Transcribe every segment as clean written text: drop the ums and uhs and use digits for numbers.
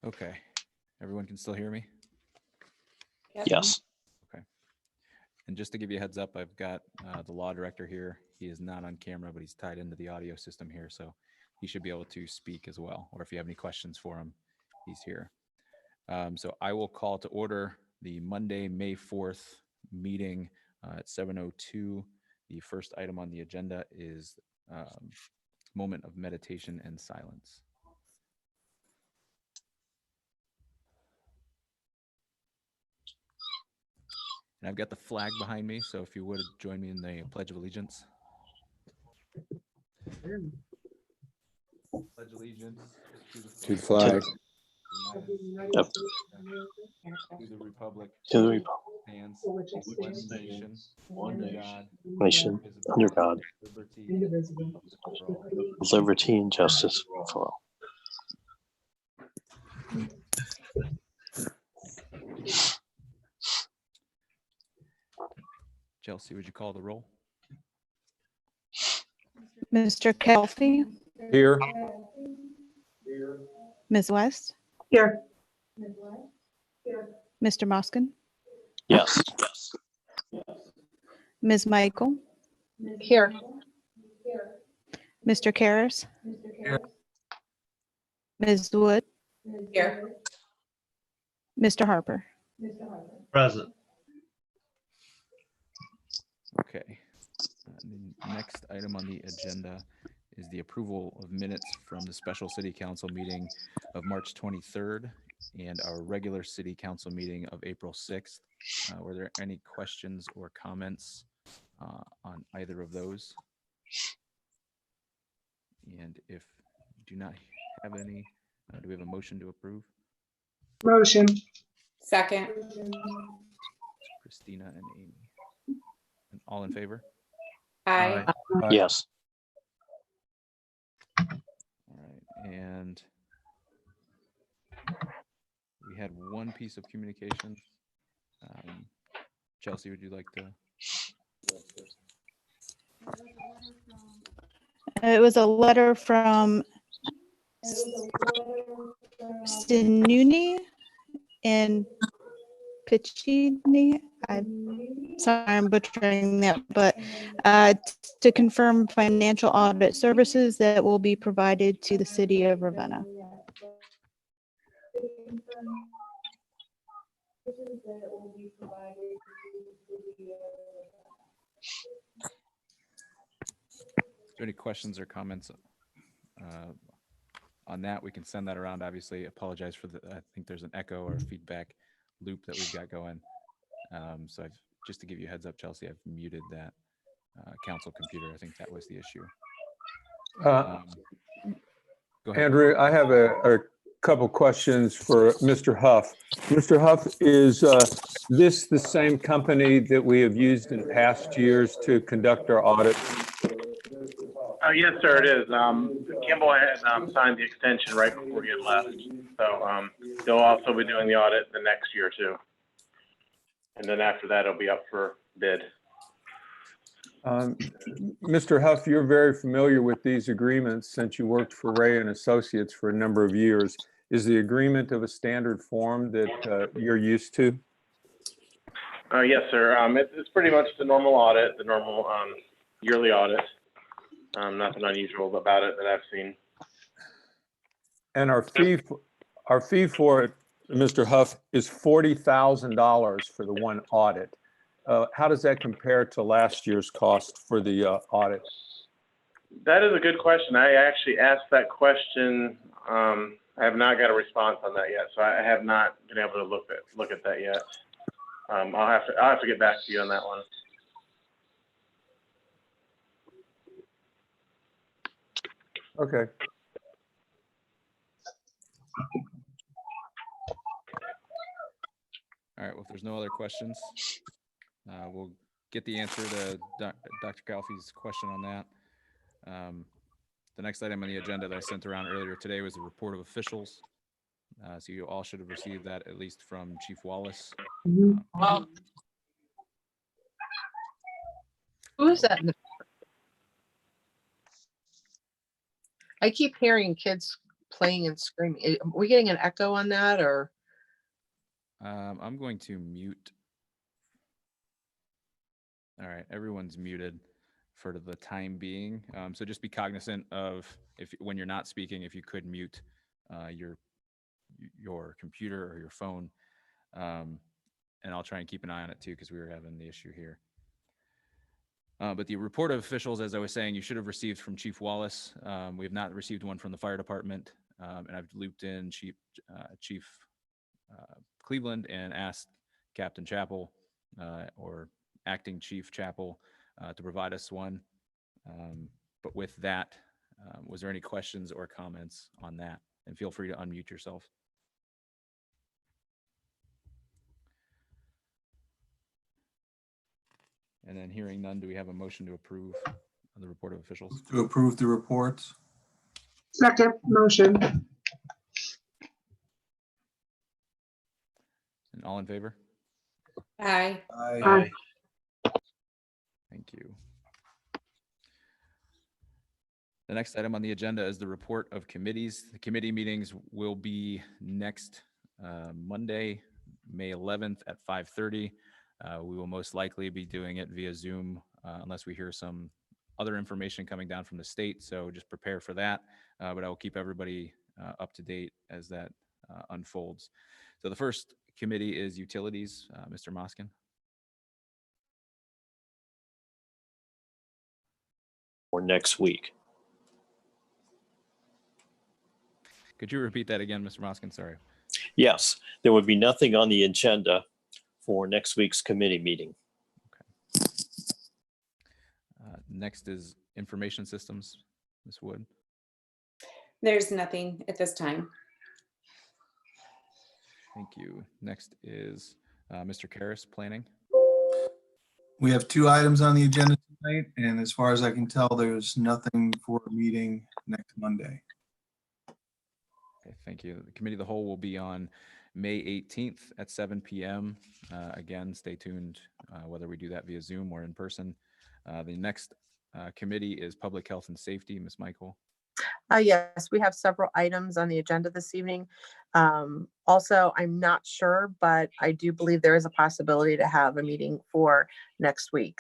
Okay, everyone can still hear me? Yes. Okay. And just to give you a heads up, I've got the law director here. He is not on camera, but he's tied into the audio system here, so he should be able to speak as well. Or if you have any questions for him, he's here. So I will call to order the Monday, May 4th meeting at 7:02. The first item on the agenda is moment of meditation and silence. And I've got the flag behind me, so if you would join me in the Pledge of Allegiance. Pledge allegiance To the flag. Yep. To the republic. To the republic, Stands For one nation, one God, nation, under God, liberty, indivisible. for all. with liberty and justice for all. Chelsea, would you call the roll? Mr. Kelfi, Here. Ms. West, Here. Mr. Moskin, Yes. Ms. Michael, Here. Mr. Karras, Ms. Wood, Here. Mr. Harper. Present. Okay. The next item on the agenda is the approval of minutes from the special city council meeting of March 23rd and our regular city council meeting of April 6th. Were there any questions or comments on either of those? And if you do not have any, do we have a motion to approve? Motion. Second. Christina and Amy. And all in favor? Aye. Yes. All right, and we had one piece of communication. Chelsea, would you like to? It was a letter from Sinuni and Piccini. I'm sorry, I'm butchering that, but to confirm financial audit services that will be provided to the city of Ravenna. Is there any questions or comments on that? We can send that around. Obviously, apologize for the, I think there's an echo or feedback loop that we've got going. So I've, just to give you a heads up, Chelsea, I've muted that council computer. I think that was the issue. Go ahead. Andrew, I have a couple questions for Mr. Huff. Mr. Huff, is this the same company that we have used in past years to conduct our audit? Yes, sir, it is. Kimball had signed the extension right before he had left. So they'll also be doing the audit the next year too. And then after that, it'll be up for bid. Mr. Huff, you're very familiar with these agreements since you worked for Ray and Associates for a number of years. Is the agreement of a standard form that you're used to? Yes, sir. It's pretty much the normal audit, the normal yearly audit. Nothing unusual about it that I've seen. And our fee for it, Mr. Huff, is $40,000 for the one audit. How does that compare to last year's cost for the audit? That is a good question. I actually asked that question. I have not got a response on that yet, so I have not been able to look at that yet. I'll have to get back to you on that one. Okay. All right, well, if there's no other questions, we'll get the answer to Dr. Calfee's question on that. The next item on the agenda that I sent around earlier today was the report of officials. So you all should have received that, at least from Chief Wallace. Who is that? I keep hearing kids playing and screaming. Are we getting an echo on that or? I'm going to mute. All right, everyone's muted for the time being. So just be cognizant of when you're not speaking, if you could mute your computer or your phone. And I'll try and keep an eye on it too, because we were having the issue here. But the report of officials, as I was saying, you should have received from Chief Wallace. We have not received one from the fire department. And I've looped in Chief Cleveland and asked Captain Chappell or Acting Chief Chappell to provide us one. But with that, was there any questions or comments on that? And feel free to unmute yourself. And then hearing none, do we have a motion to approve the report of officials? To approve the reports. Second motion. And all in favor? Aye. Aye. Thank you. The next item on the agenda is the report of committees. The committee meetings will be next Monday, May 11th at 5:30. We will most likely be doing it via Zoom unless we hear some other information coming down from the state. So just prepare for that. But I will keep everybody up to date as that unfolds. So the first committee is utilities. Mr. Moskin. For next week. Could you repeat that again, Mr. Moskin? Sorry. Yes, there would be nothing on the agenda for next week's committee meeting. Next is information systems. Ms. Wood. There's nothing at this time. Thank you. Next is Mr. Karras, planning. We have 2 items on the agenda tonight, and as far as I can tell, there's nothing for a meeting next Monday. Okay, thank you. The committee of the whole will be on May 18th at 7 p.m. Again, stay tuned whether we do that via Zoom or in person. The next committee is public health and safety. Ms. Michael. Yes, we have several items on the agenda this evening. Also, I'm not sure, but I do believe there is a possibility to have a meeting for next week.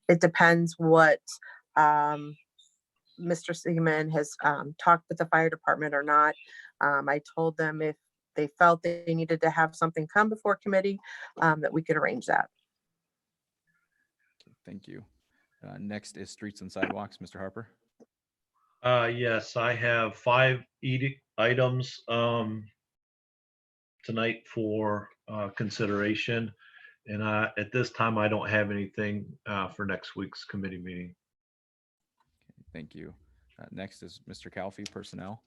It depends what Mr. Seaman has talked with the fire department or not. I told them if they felt they needed to have something come before committee, that we could arrange that. Thank you. Next is streets and sidewalks. Mr. Harper. Yes, I have 5 items tonight for consideration. And at this time, I don't have anything for next week's committee meeting. Okay, thank you. Next is Mr. Calfee, personnel.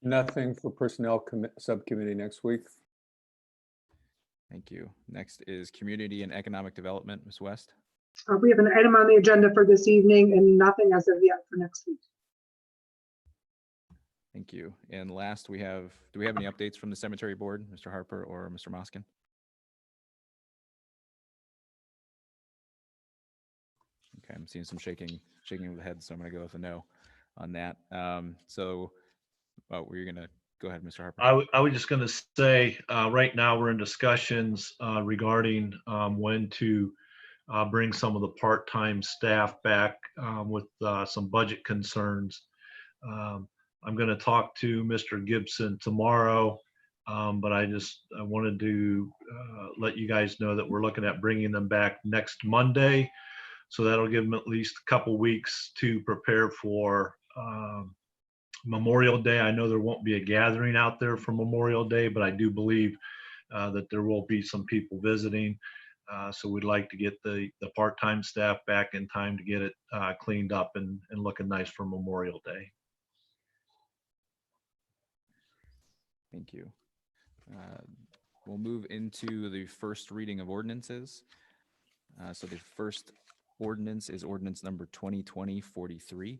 Nothing for personnel subcommittee next week. Thank you. Next is community and economic development. Ms. West. We have an item on the agenda for this evening and nothing as of yet for next week. Thank you. And last do we have any updates from the cemetery board, Mr. Harper or Mr. Moskin? Okay, I'm seeing some shaking of the head, so I'm gonna go with a no on that. Were you gonna go ahead, Mr. Harper? I was just going to say, right now we're in discussions regarding when to bring some of the part-time staff back with some budget concerns. I'm going to talk to Mr. Gibson tomorrow, but I wanted to let you guys know that we're looking at bringing them back next Monday. So that'll give them at least a couple weeks to prepare for Memorial Day. I know there won't be a gathering out there for Memorial Day, but I do believe that there will be some people visiting. So we'd like to get the part-time staff back in time to get it cleaned up and looking nice for Memorial Day. Thank you. We'll move into the first reading of ordinances. So the first ordinance is ordinance number 2020-43.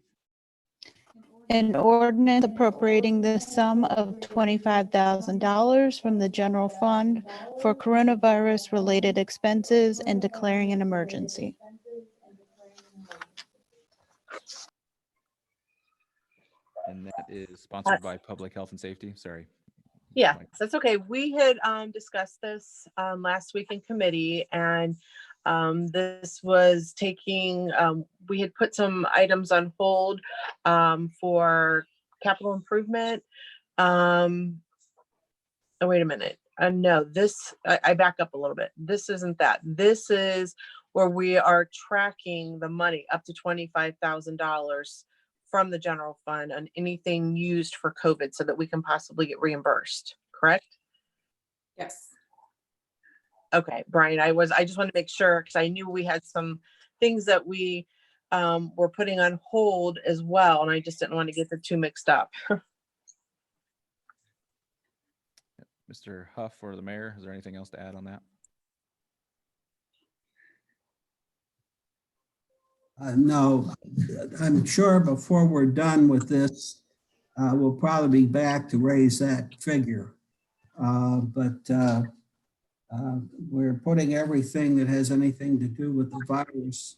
An ordinance appropriating the sum of $25,000 from the general fund for coronavirus-related expenses and declaring an emergency. And that is sponsored by Public Health and Safety. Sorry. Yeah, Mike. that's okay. We had discussed this last week in committee, and this was taking, we had put some items on hold for capital improvement. Oh, wait a minute. No, I back up a little bit. This isn't that. This is where we are tracking the money up to $25,000 from the general fund on anything used for COVID so that we can possibly get reimbursed, correct? Yes. Okay, Brian, I just wanted to make sure because I knew we had some things that we were putting on hold as well, and I just didn't want to get the two mixed up. Mr. Huff or the mayor, is there anything else to add on that? No, I'm sure before we're done with this, we'll probably be back to raise that figure. But we're putting everything that has anything to do with the virus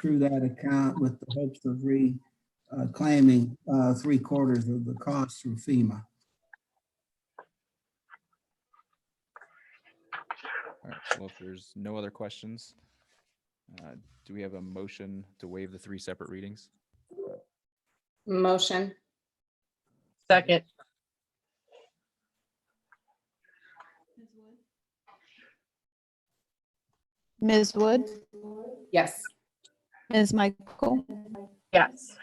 through that account with the hopes of reclaiming 3/4 of the cost through FEMA. All right, well, if there's no other questions, do we have a motion to waive the 3 separate readings? Motion. Second. Ms. Wood, Yes. Ms. Michael, Yes.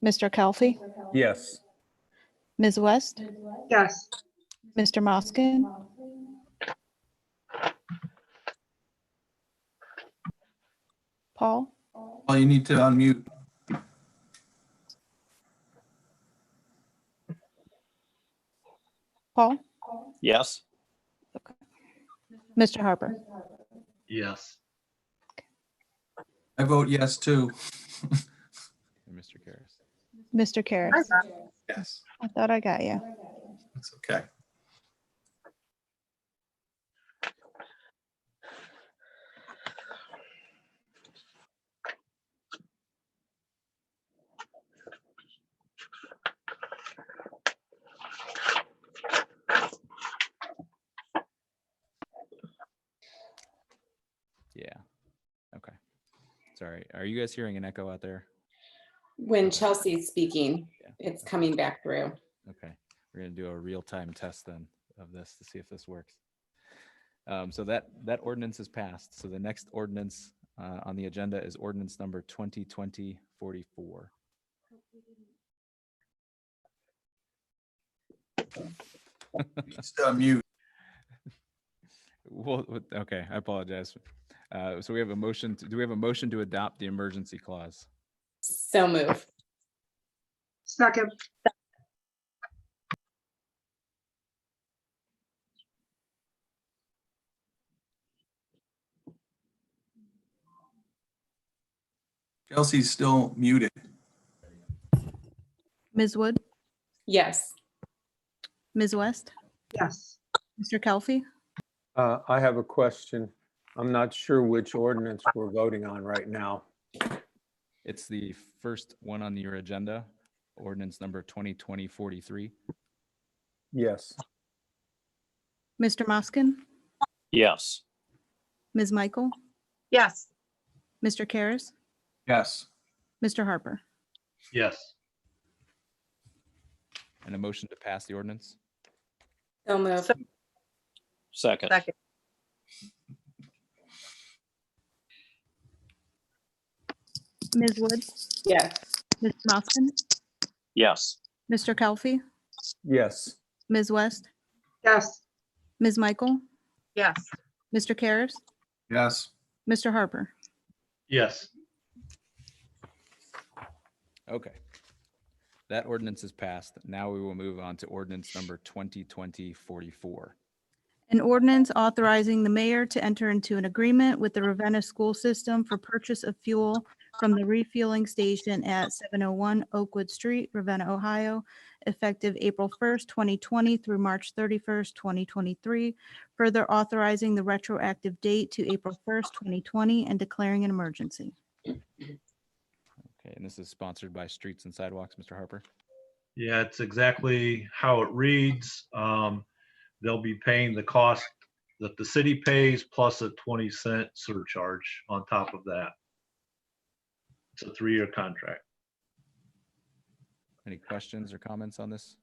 Mr. Kelfi, Yes. Ms. West, Yes. Mr. Moskin, Paul, Well, you need to unmute. Paul, Yes. Mr. Harper. Yes. I vote yes too. And Mr. Karas. Mr. Karas. Yes, I thought I got you. that's okay. Yeah. Okay. Sorry. Are you guys hearing an echo out there? When Chelsea's speaking, Yeah. it's coming back through. Okay. We're going to do a real-time test then of this to see if this works. So that ordinance is passed. So the next ordinance on the agenda is ordinance number 2020-44. Needs to unmute. Well, okay, I apologize. So we have a motion. Do we have a motion to adopt the emergency clause? So move. Second. Chelsea's still muted. Ms. Wood, Yes. Ms. West, Yes. Mr. Kelfi, I have a question. I'm not sure which ordinance we're voting on right now. It's the first one on your agenda, ordinance number 2020-43. Yes. Mr. Moskin, Yes. Ms. Michael, Yes. Mr. Karas, Yes, Mr. Harper. Yes. And a motion to pass the ordinance? So move. Second. Second. Ms. Wood, Yes. Ms. Moskin, Yes. Mr. Kelfi, Yes. Ms. West, Yes. Ms. Michael, Yes. Mr. Karas, yes. Mr. Harper. Yes. Okay. That ordinance is passed. Now we will move on to ordinance number 2020-44. An ordinance authorizing the mayor to enter into an agreement with the Ravenna School System for purchase of fuel from the refueling station at 701 Oakwood Street, Ravenna, Ohio, effective April 1st, 2020 through March 31st, 2023. Further authorizing the retroactive date to April 1st, 2020 and declaring an emergency. Okay, and this is sponsored by Streets and Sidewalks, Mr. Harper. Yeah, it's exactly how it reads. They'll be paying the cost that the city pays plus a 20-cent surcharge on top of that. It's a 3-year contract. Any questions or comments on this?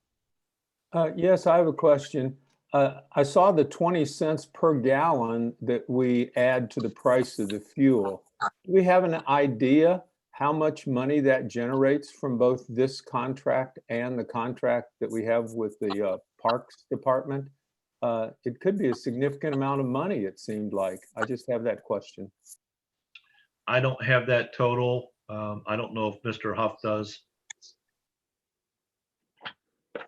Yes, I have a question. I saw the 20 cents per gallon that we add to the price of the fuel. Do we have an idea how much money that generates from both this contract and the contract that we have with the Parks Department? It could be a significant amount of money, it seemed like. I just have that question. I don't have that total. I don't know if Mr. Huff does.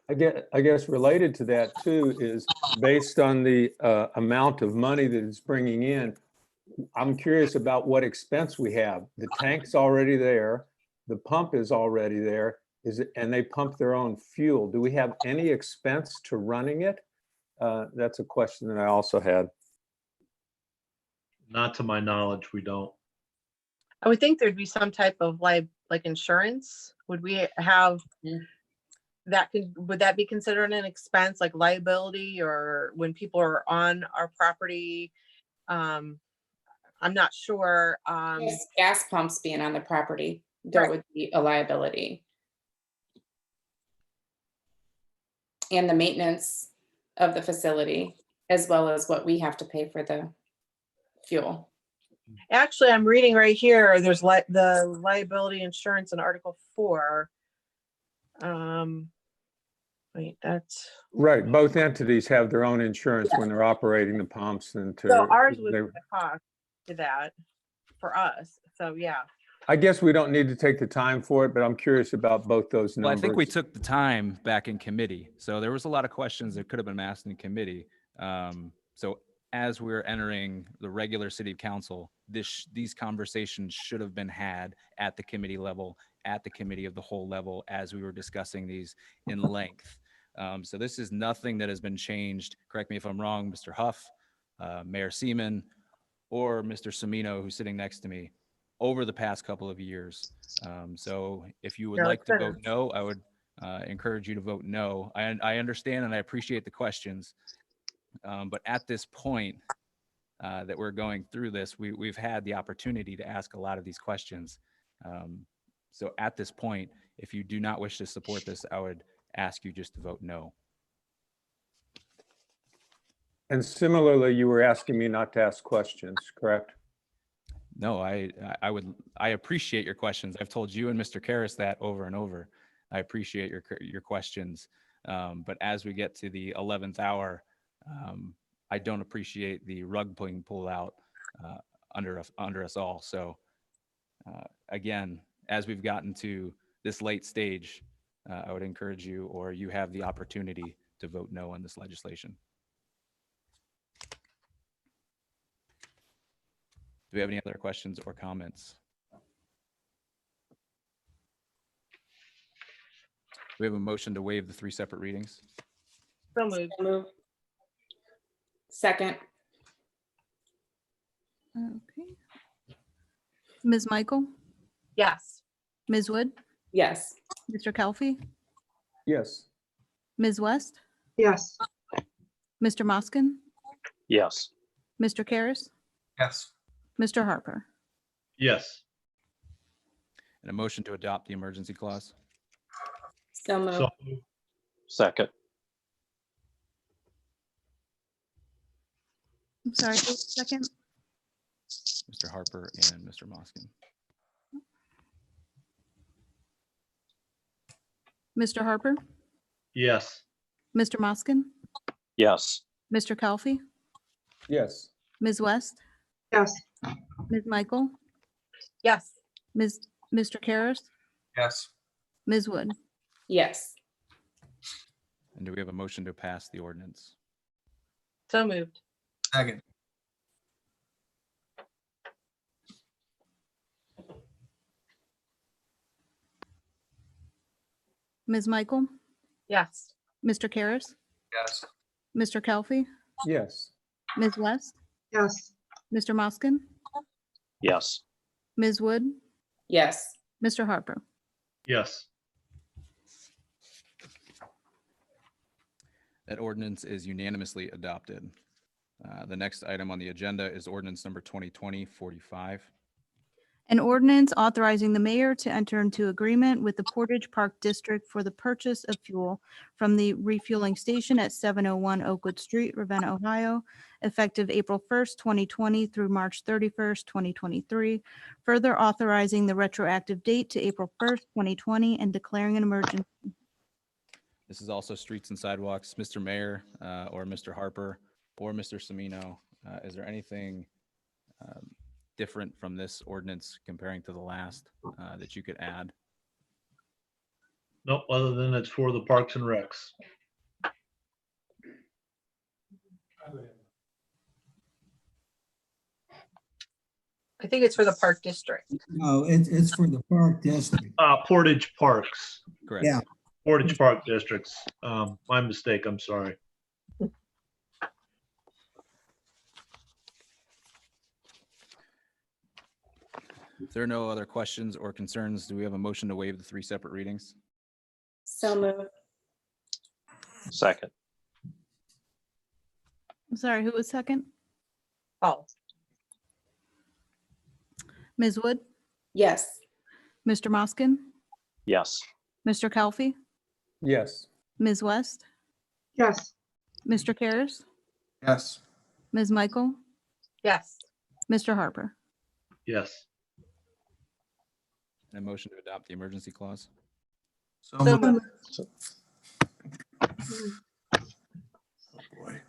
I guess related to that too is based on the amount of money that it's bringing in. I'm curious about what expense we have. The tank's already there. The pump is already there. And they pump their own fuel. Do we have any expense to running it? That's a question that I also had. Not to my knowledge, we don't. I would think there'd be some type of like insurance. Would we have that? Would that be considered an expense, like liability, or when people are on our property? I'm not sure. Yes, gas pumps being on the property, there would be a liability. And the maintenance of the facility, as well as what we have to pay for the fuel. Actually, I'm reading right here, there's the liability insurance in Article 4. Wait, that's. Right, both entities have their own insurance when they're operating the pumps and to. So ours would cost to that for us. So yeah. I guess we don't need to take the time for it, but I'm curious about both those numbers. Well, I think we took the time back in committee. So there was a lot of questions that could have been asked in committee. So as we're entering the regular city council, these conversations should have been had at the committee level, at the committee of the whole level, as we were discussing these in length. So this is nothing that has been changed. Correct me if I'm wrong, Mr. Huff, Mayor Seaman, or Mr. Semino, who's sitting next to me, over the past couple of years. So if you would like to vote no, I would encourage you to vote no. I understand and I appreciate the questions. But at this point that we're going through this, we've had the opportunity to ask a lot of these questions. So at this point, if you do not wish to support this, I would ask you just to vote no. And similarly, you were asking me not to ask questions, correct? No, I appreciate your questions. I've told you and Mr. Karras that over and over. I appreciate your questions. But as we get to the 11th hour, I don't appreciate the rug being pulled out under us all. So again, as we've gotten to this late stage, I would encourage you, or you have the opportunity to vote no on this legislation. Do we have any other questions or comments? Do we have a motion to waive the 3 separate readings? So moved. So moved. Second. Okay. Ms. Michael, Yes. Ms. Wood, Yes. Mr. Kelfi, Yes. Ms. West, Yes. Mr. Moskin, Yes. Mr. Karras, Yes. Mr. Harper. Yes. And a motion to adopt the emergency clause? So moved. So Second. I'm sorry, wait a second. Mr. Harper and Mr. Moskin. Mr. Harper, yes. Mr. Moskin, Yes. Mr. Kelfi, Yes. Ms. West, Yes. Ms. Michael, Yes. Mr. Karras, Yes. Ms. Wood. Yes. And do we have a motion to pass the ordinance? So moved. Second. Ms. Michael, Yes. Mr. Karras, Yes. Mr. Kelfi, Yes. Ms. West, Yes. Mr. Moskin, Yes. Ms. Wood, Yes. Mr. Harper. Yes. That ordinance is unanimously adopted. The next item on the agenda is ordinance number 2020-45. An ordinance authorizing the mayor to enter into agreement with the Portage Park District for the purchase of fuel from the refueling station at 701 Oakwood Street, Ravenna, Ohio, effective April 1st, 2020 through March 31st, 2023. Further authorizing the retroactive date to April 1st, 2020, and declaring an emergency. This is also streets and sidewalks. Mr. Mayor, or Mr. Harper, or Mr. Semino, is there anything different from this ordinance comparing to the last that you could add? Nope, other than it's for the Parks and Recs. I think it's for the Park District. No, it's for the Park District. Portage Parks, Correct. Yeah. Portage Park Districts. My mistake, I'm sorry. If there are no other questions or concerns, do we have a motion to waive the 3 separate readings? So moved. Second. I'm sorry, who was second? Oh, Ms. Wood, Yes. Mr. Moskin, Yes. Mr. Kelfi, Yes. Ms. West, yes, Mr. Karas, Yes. Ms. Michael, yes. Mr. Harper. Yes. And a motion to adopt the emergency clause? So So moved. moved. Oh, boy.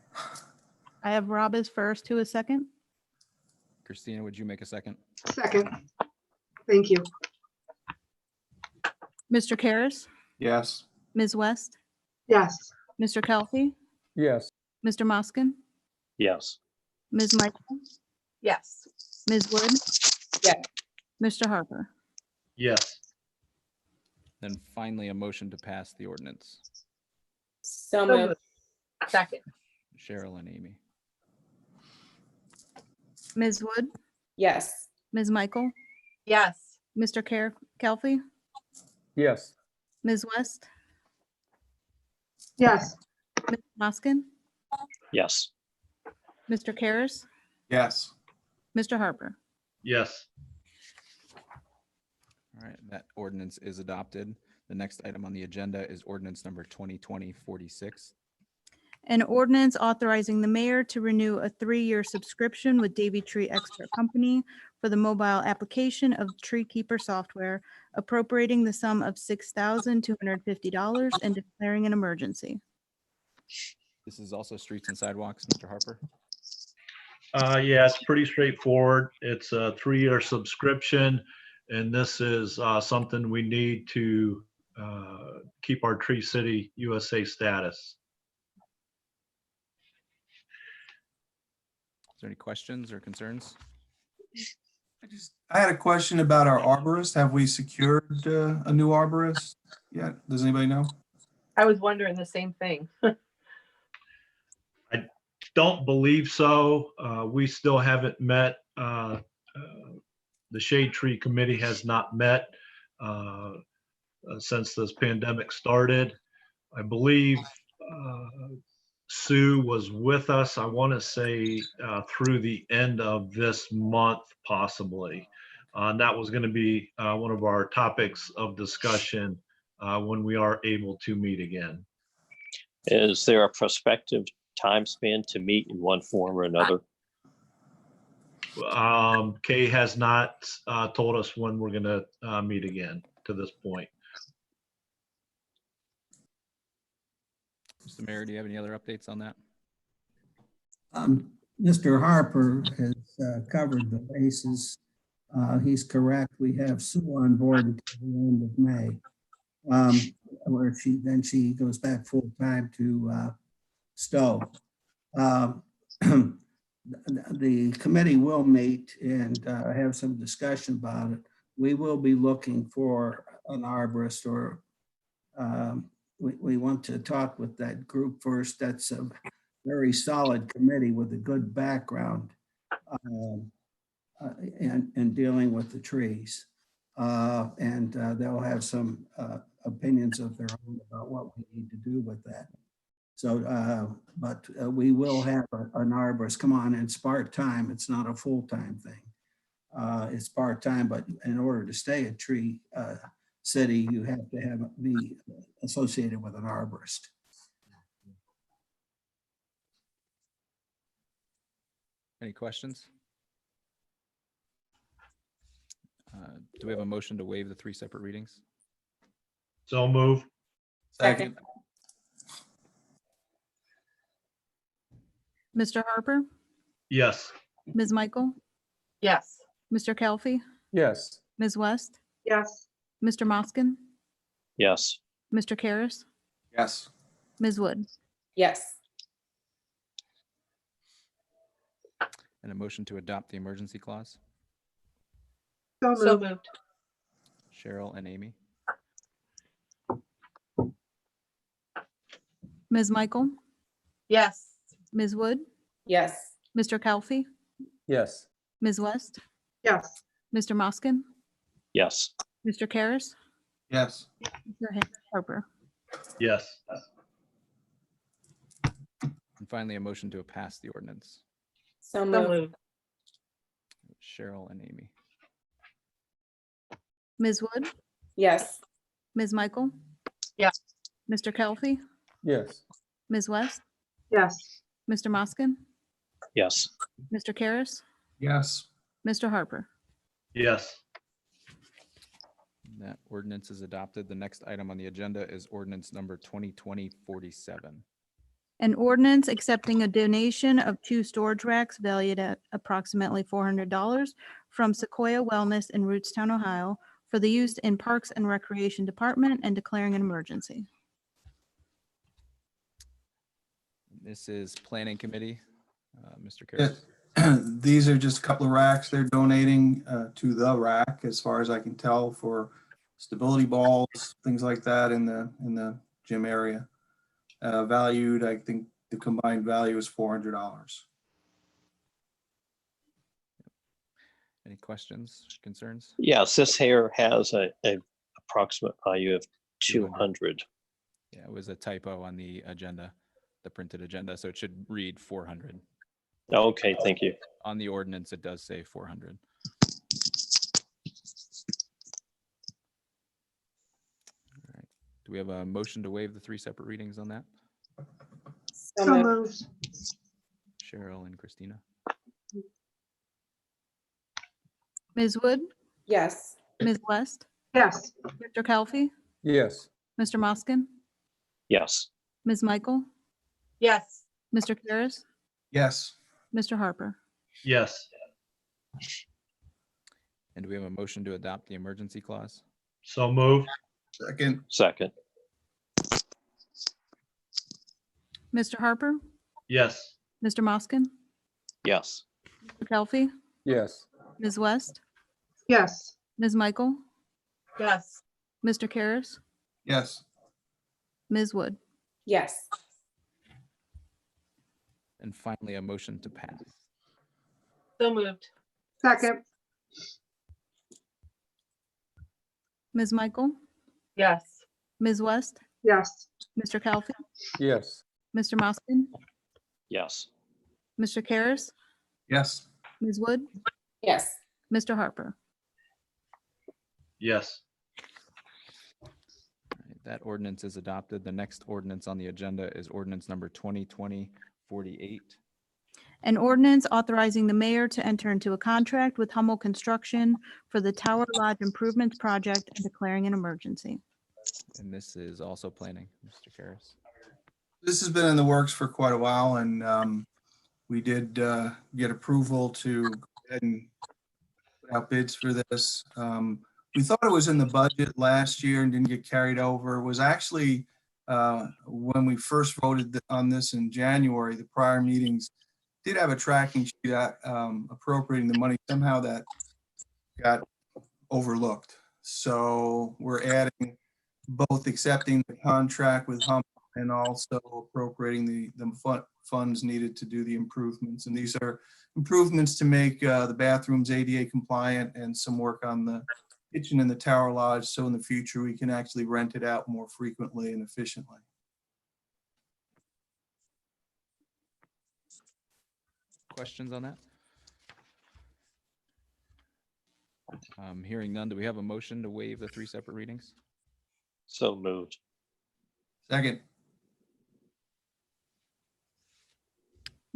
I have Rob as first. Who is second? Christina, would you make a second? second. Thank you. Mr. Karas, Yes. Ms. West, Yes, Mr. Kelfi, Yes. Mr. Moskin, Yes. Ms. Michael, Yes. Ms. Wood, Yes. Mr. Harper. Yes. Then finally, a motion to pass the ordinance. So So moved. moved. Second. Cheryl and Amy. Ms. Wood, Yes. Ms. Michael, Yes. Mr. Kelfi, Yes. Ms. West, yes, Mr. Moskin, Yes. Mr. Karas, Yes. Mr. Harper. Yes. All right, that ordinance is adopted. The next item on the agenda is ordinance number 2020-46. An ordinance authorizing the mayor to renew a 3-year subscription with Davy Tree Expert Company for the mobile application of Tree Keeper software, appropriating the sum of $6,250 and declaring an emergency. This is also streets and sidewalks, Mr. Harper. Yeah, it's pretty straightforward. It's a 3-year subscription, and this is something we need to keep our Tree City USA status. Is there any questions or concerns? I had a question about our arborist. Have we secured a new arborist yet? Does anybody know? I was wondering the same thing. Don't believe so. We still haven't met. The Shade Tree Committee has not met since this pandemic started. I believe Sue was with us, I want to say, through the end of this month, possibly. And that was going to be one of our topics of discussion when we are able to meet again. Is there a prospective time span to meet in one form or another? Kay has not told us when we're going to meet again to this point. Mr. Mayor, do you have any other updates on that? Mr. Harper has covered the bases. He's correct. We have Sue on board until the end of May, where she goes back full time to Stowe. The committee will meet and have some discussion about it. We will be looking for an arborist, or we want to talk with that group first. That's a very solid committee with a good background in dealing with the trees. And they'll have some opinions of their own about what we need to do with that. So, but we will have an arborist come on, and it's part-time. It's not a full-time thing. It's part-time, but in order to stay at Tree City, you have to be associated with an arborist. Any questions? Do we have a motion to waive the 3 separate readings? So move. Second. Mr. Harper, Yes. Ms. Michael, Yes. Mr. Kelfi, Yes. Ms. West, yes, Mr. Moskin, Yes. Mr. Karas, Yes. Ms. Wood. Yes. And a motion to adopt the emergency clause? so So moved, moved. Cheryl and Amy? Ms. Michael, Yes. Ms. Wood, Yes. Mr. Kelfi, Yes. Ms. West, yes, Mr. Moskin, Yes. Mr. Karas, Yes. Mr. Harper. Yes. And finally, a motion to pass the ordinance? So So moved. moved. Cheryl and Amy? Ms. Wood, Yes. Ms. Michael. Yes. Mr. Kelfi, Yes. Ms. West, yes, Mr. Moskin, Yes. Mr. Karas, Yes. Mr. Harper. Yes. That ordinance is adopted. The next item on the agenda is ordinance number 2020-47. An ordinance accepting a donation of 2 storage racks valued at approximately $400 from Sequoia Wellness in Rootstown, Ohio, for the use in Parks and Recreation Department and declaring an emergency. This is Planning Committee. Mr. Yeah. Karas? These are just a couple of racks they're donating to the rack, as far as I can tell, for stability balls, things like that in the gym area. Valued, I think the combined value is $400. Any questions, concerns? Yes, this here has a approximate value of 200. 200. Yeah, it was a typo on the agenda, the printed agenda, so it should read 400. Okay, thank you. On the ordinance, it does say 400. All right. Do we have a motion to waive the 3 separate readings on that? So so moved. moved, Cheryl and Christina? Ms. Wood, Yes. Ms. West, yes, Mr. Kelfi, Yes. Mr. Moskin, Yes. Ms. Michael, Yes. Mr. Karas, Yes. Mr. Harper. Yes. And do we have a motion to adopt the emergency clause? So move. Second. Second. Mr. Harper, Yes. Mr. Moskin, Yes. Mr. Kelfi, Yes. Ms. West, yes, Ms. Michael, Yes. Mr. Karas, Yes. Ms. Wood. Yes. And finally, a motion to pass. So moved. second, Ms. Michael, Yes. Ms. West, yes, Mr. Kelfi, Yes. Mr. Moskin, Yes. Mr. Karas, Yes. Ms. Wood, Yes. Mr. Harper. Yes. All right, that ordinance is adopted. The next ordinance on the agenda is ordinance number 2020-48. An ordinance authorizing the mayor to enter into a contract with Hummel Construction for the Tower Lodge Improvements Project and declaring an emergency. And this is also planning, Mr. Karas. This has been in the works for quite a while, and we did get approval to go ahead and put out bids for this. We thought it was in the budget last year and didn't get carried over. It was actually when we first voted on this in January, the prior meetings did have a tracking sheet appropriating the money. Somehow that got overlooked. So we're adding both accepting the contract with Hummel and also appropriating the funds needed to do the improvements. And these are improvements to make the bathrooms ADA compliant and some work on the kitchen in the Tower Lodge. So in the future, we can actually rent it out more frequently and efficiently. questions on that? Hearing none, do we have a motion to waive the 3 separate readings? So moved. Second.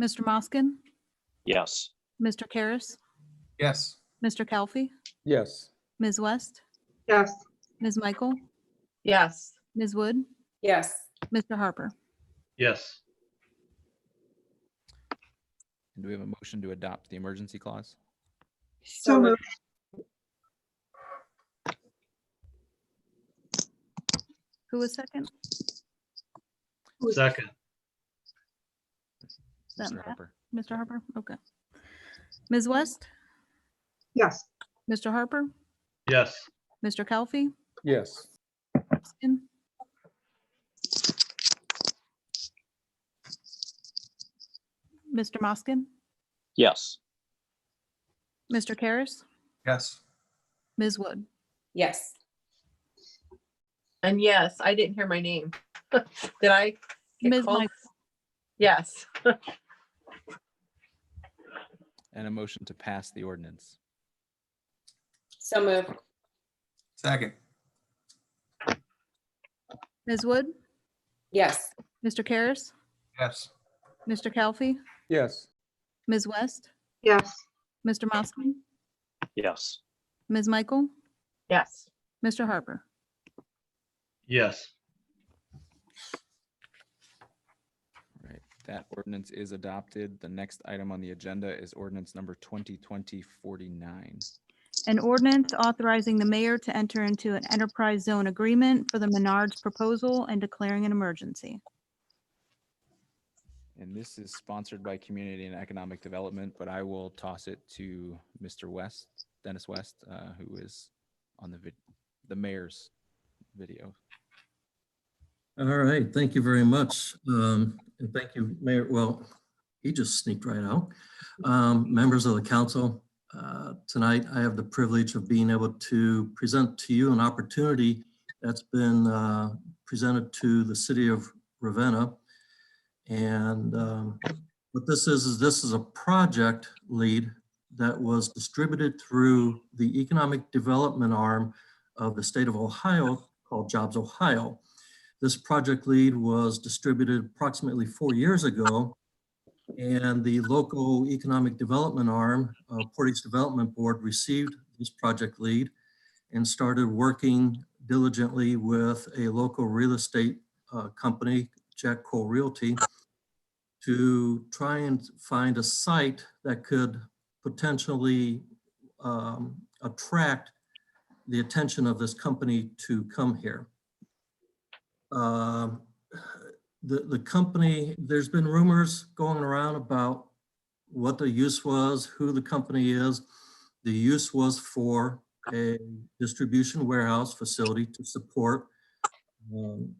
Mr. Moskin, Yes. Mr. Karas, Yes. Mr. Kalfi, Yes. Ms. West, yes, Ms. Michael, Yes. Ms. Wood, yes, Mr. Harper. Yes. And do we have a motion to adopt the emergency clause? so moved, Who was second? Second. That Mr. Matt? Harper. Mr. Harper? Okay. Ms. West, yes, Mr. Harper, Yes. Mr. Kalfi, Yes. Moskin, Mr. Moskin, Yes. Mr. Karas, Yes. Ms. Wood. yes, And yes, I didn't hear my name. Did I? get Ms. called? Michael, Yes. And a motion to pass the ordinance. so moved, Second. Ms. Wood, yes, Mr. Karas, Yes. Mr. Kalfi, Yes. Ms. West, yes, Mr. Moskin, Yes. Ms. Michael, Yes. Mr. Harper. Yes. All right, that ordinance is adopted. The next item on the agenda is ordinance number 2020-49. An ordinance authorizing the mayor to enter into an enterprise zone agreement for the Menards proposal and declaring an emergency. And this is sponsored by Community and Economic Development, but I will toss it to Mr. West, Dennis West, who is on the mayor's video. All right, thank you very much. And thank you, Mayor. Well, he just sneaked right out. Members of the council, tonight I have the privilege of being able to present to you an opportunity that's been presented to the city of Ravenna. And what this is a project lead that was distributed through the economic development arm of the state of Ohio called Jobs Ohio. This project lead was distributed approximately 4 years ago, and the local economic development arm, Portage Development Board, received this project lead and started working diligently with a local real estate company, Jack Cole Realty, to try and find a site that could potentially attract the attention of this company to come here. The company, there's been rumors going around about what the use was, who the company is. The use was for a distribution warehouse facility to support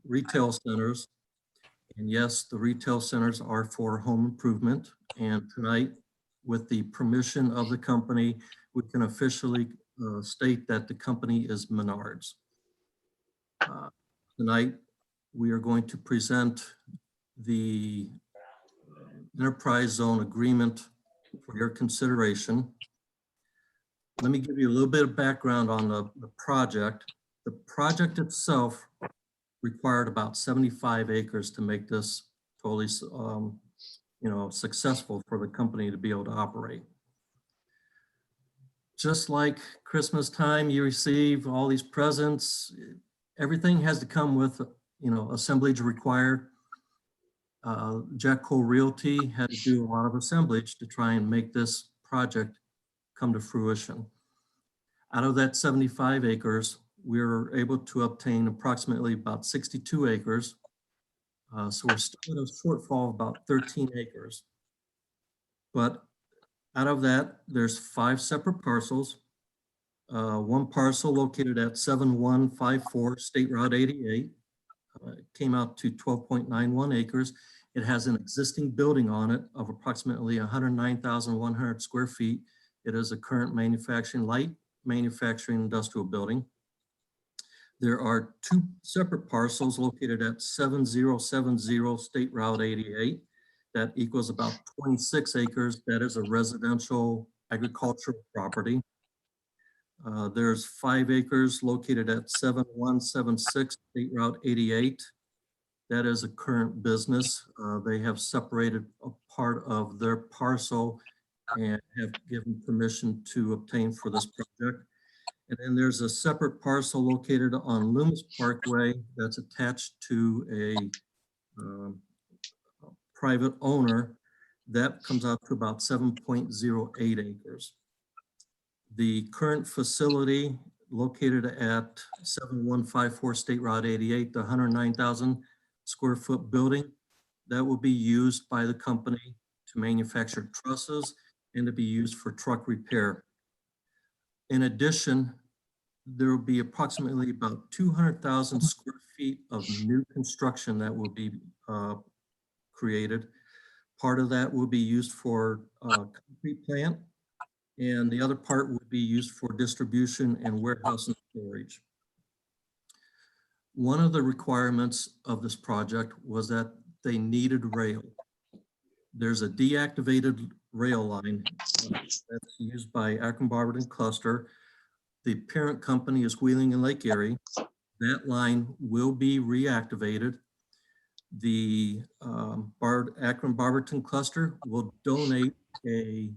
retail centers. And yes, the retail centers are for home improvement. And tonight, with the permission of the company, we can officially state that the company is Menards. Tonight, we are going to present the enterprise zone agreement for your consideration. Let me give you a little bit of background on the project. The project itself required about 75 acres to make this totally successful for the company to be able to operate. Just like Christmas time, you receive all these presents. Everything has to come with, assemblage required. Jack Cole Realty had to do a lot of assemblage to try and make this project come to fruition. Out of that 75 acres, we were able to obtain approximately about 62 acres. So we're still at a shortfall of about 13 acres. But out of that, there's 5 separate parcels. One parcel located at 7154 State Route 88 came out to 12.91 acres. It has an existing building on it of approximately 109,100 square feet. It is a current light manufacturing industrial building. There are 2 separate parcels located at 7070 State Route 88. That equals about 26 acres. That is a residential agricultural property. There's 5 acres located at 7176 State Route 88. That is a current business. They have separated a part of their parcel and have given permission to obtain for this project. And then there's a separate parcel located on Loomis Parkway that's attached to a private owner. That comes out to about 7.08 acres. The current facility located at 7154 State Route 88, the 109,000 square foot building, that will be used by the company to manufacture trusses and to be used for truck repair. In addition, there will be approximately about 200,000 square feet of new construction that will be created. Part of that will be used for concrete plant, and the other part would be used for distribution and warehouse and storage. One of the requirements of this project was that they needed rail. There's a deactivated rail line that's used by Akron-Barberton Cluster. The parent company is Wheeling and Lake Erie. That line will be reactivated. The Akron-Barberton Cluster will donate a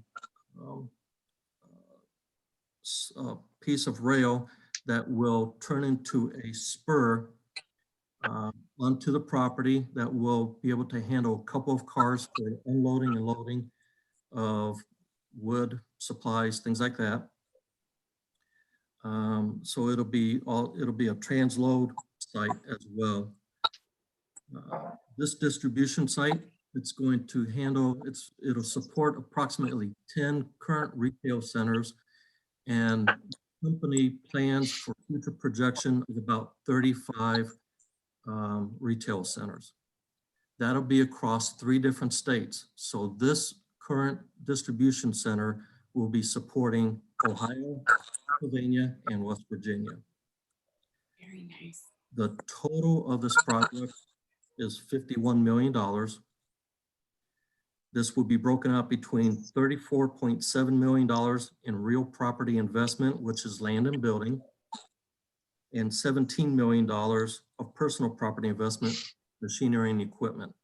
piece of rail that will turn into a spur onto the property that will be able to handle a couple of cars for unloading and loading of wood, supplies, things like that. So it'll be a transload site as well. This distribution site, it's going to handle, it'll support approximately 10 current retail centers, and the company plans for future projection of about 35 retail centers. That'll be across 3 different states. So this current distribution center will be supporting Ohio, Pennsylvania, and West Virginia. Very nice. The total of this project is $51 million. This will be broken up between $34.7 million in real property investment, which is land and building, and $17 million of personal property investment, machinery and equipment.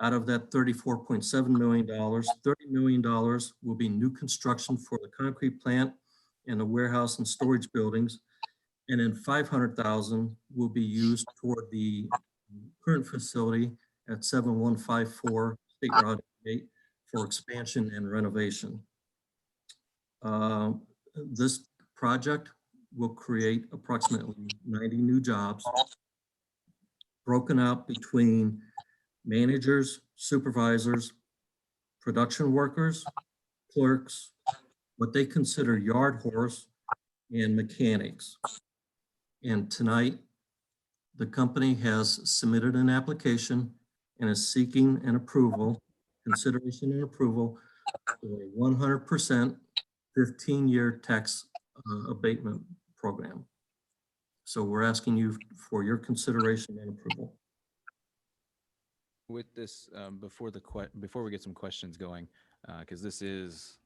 Out of that $34.7 million, $30 million will be new construction for the concrete plant and the warehouse and storage buildings. And then $500,000 will be used toward the current facility at 7154 State Route 8 for expansion and renovation. This project will create approximately 90 new jobs, broken out between managers, supervisors, production workers, clerks, what they consider yard horse, and mechanics. And tonight, the company has submitted an application and is seeking an approval, consideration and approval for a 100% 15-year tax abatement program. So we're asking you for your consideration and approval. With this, before we get some questions going, because this is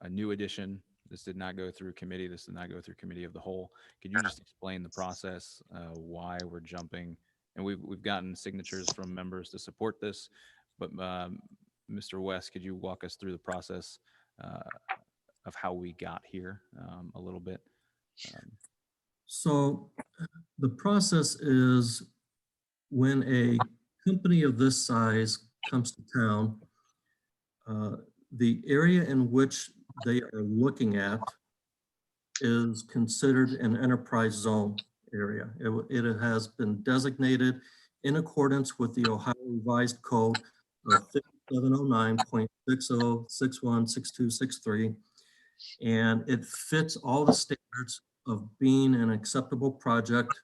a new addition. This did not go through committee. This did not go through committee of the whole. Could you just explain the process, why we're jumping? And we've gotten signatures from members to support this, but Mr. West, could you walk us through the process of how we got here a little bit? So the process is when a company of this size comes to town, the area in which they are looking at is considered an enterprise zone area. It has been designated in accordance with the Ohio Revised Code of 5709.60616263, and it fits all the standards of being an acceptable project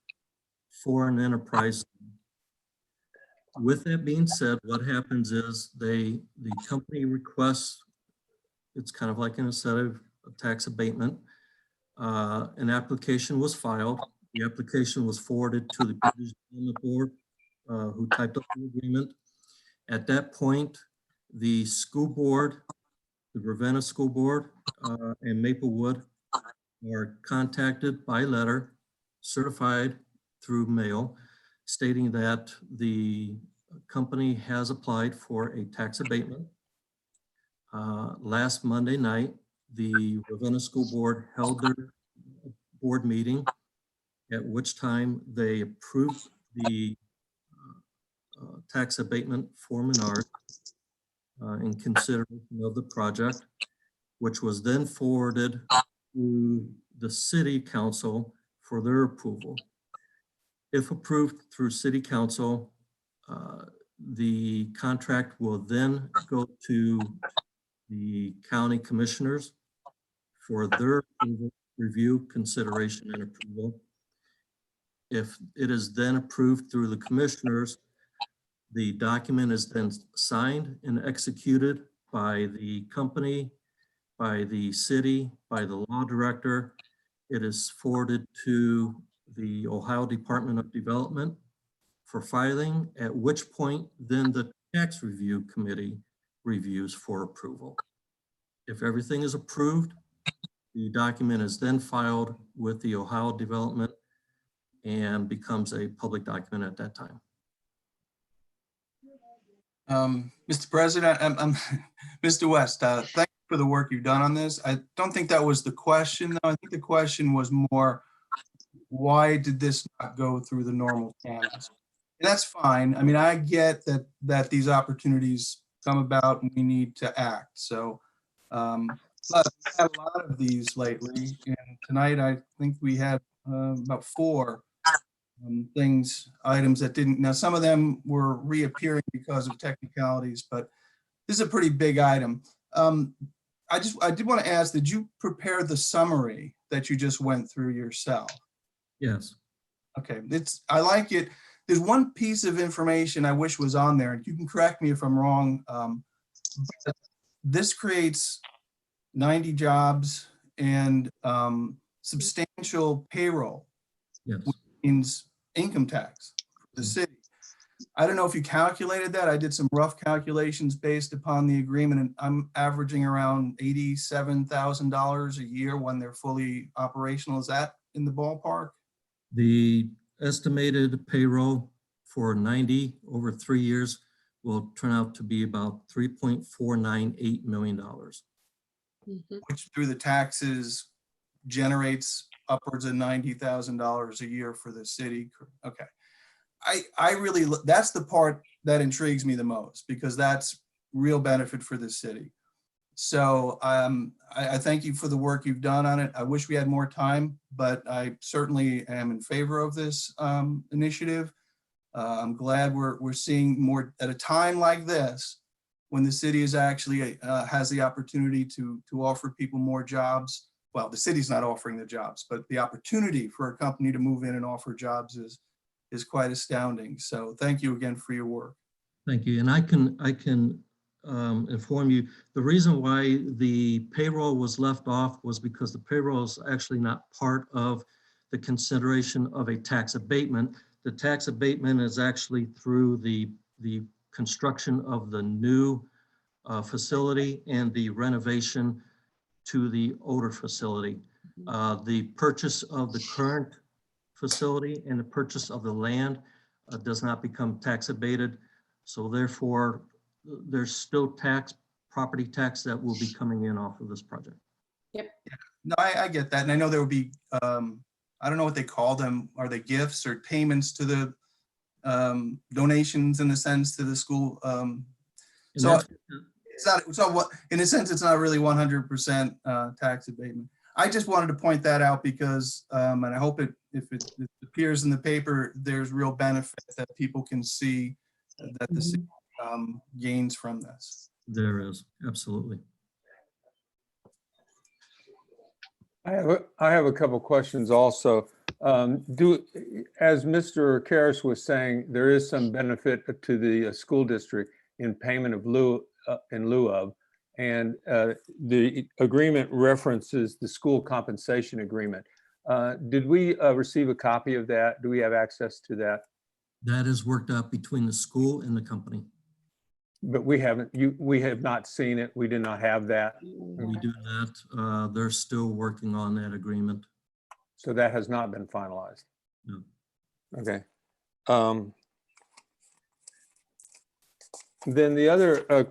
for an enterprise. With that being said, what happens is the company requests, it's kind of like an incentive, a tax abatement. An application was filed. The application was forwarded to the British Development Board, who typed up the agreement. At that point, the school board, the Ravenna School Board and Maplewood are contacted by letter, certified through mail, stating that the company has applied for a tax abatement. Last Monday night, the Ravenna School Board held their board meeting, at which time they approved the tax abatement for Menard in consideration of the project, which was then forwarded to the city council for their approval. If approved through city council, the contract will then go to the county commissioners for their approval, review, consideration, and approval. If it is then approved through the commissioners, the document is then signed and executed by the company, by the city, by the law director. It is forwarded to the Ohio Department of Development for filing, at which point then the tax review committee reviews for approval. If everything is approved, the document is then filed with the Ohio Development and becomes a public document at that time. Mr. President, Mr. West, thank you for the work you've done on this. I don't think that was the question, though. I think the question was more, why did this not go through the normal channels? And that's fine. I mean, I get that these opportunities come about and we need to act. So, but we've had a lot of these lately, and tonight I think we had about 4 items that didn't. Now, some of them were reappearing because of technicalities, but this is a pretty big item. I did want to ask, did you prepare the summary that you just went through yourself? Yes. Okay, I like it. There's one piece of information I wish was on there, and you can correct me if I'm wrong. But this creates 90 jobs and substantial payroll, Yes. which means income tax for the city. I don't know if you calculated that. I did some rough calculations based upon the agreement, and I'm averaging around $87,000 a year when they're fully operational. Is that in the ballpark? The estimated payroll for 90 over 3 years will turn out to be about $3.498 million. Which through the taxes generates upwards of $90,000 a year for the city. Okay. I really, that's the part that intrigues me the most, because that's real benefit for the city. So I thank you for the work you've done on it. I wish we had more time, but I certainly am in favor of this initiative. I'm glad we're seeing more at a time like this, when the city is actually has the opportunity to offer people more jobs. Well, the city's not offering the jobs, but the opportunity for a company to move in and offer jobs is quite astounding. So thank you again for your work. Thank you. And I can inform you, the reason why the payroll was left off was because the payroll is actually not part of the consideration of a tax abatement. The tax abatement is actually through the construction of the new facility and the renovation to the older facility. The purchase of the current facility and the purchase of the land does not become tax abated. So therefore, there's still property tax that will be coming in off of this project. Yep. No, I get that. And I know there will be, I don't know what they call them. Are they gifts or payments to the donations, in a sense, to the school? So it's not, so what, in a sense, it's not really 100% tax abatement. I just wanted to point that out because, and I hope if it appears in the paper, there's real benefit that people can see that the city gains from this. There is, absolutely. I have a couple questions also. As Mr. Karras was saying, there is some benefit to the school district in payment of in lieu of, and the agreement references the school compensation agreement. Did we receive a copy of that? Do we have access to that? That is worked out between the school and the company. But we have not seen it. We did not have that. We do not. They're still working on that agreement. So that has not been finalized. No. Okay. Then the other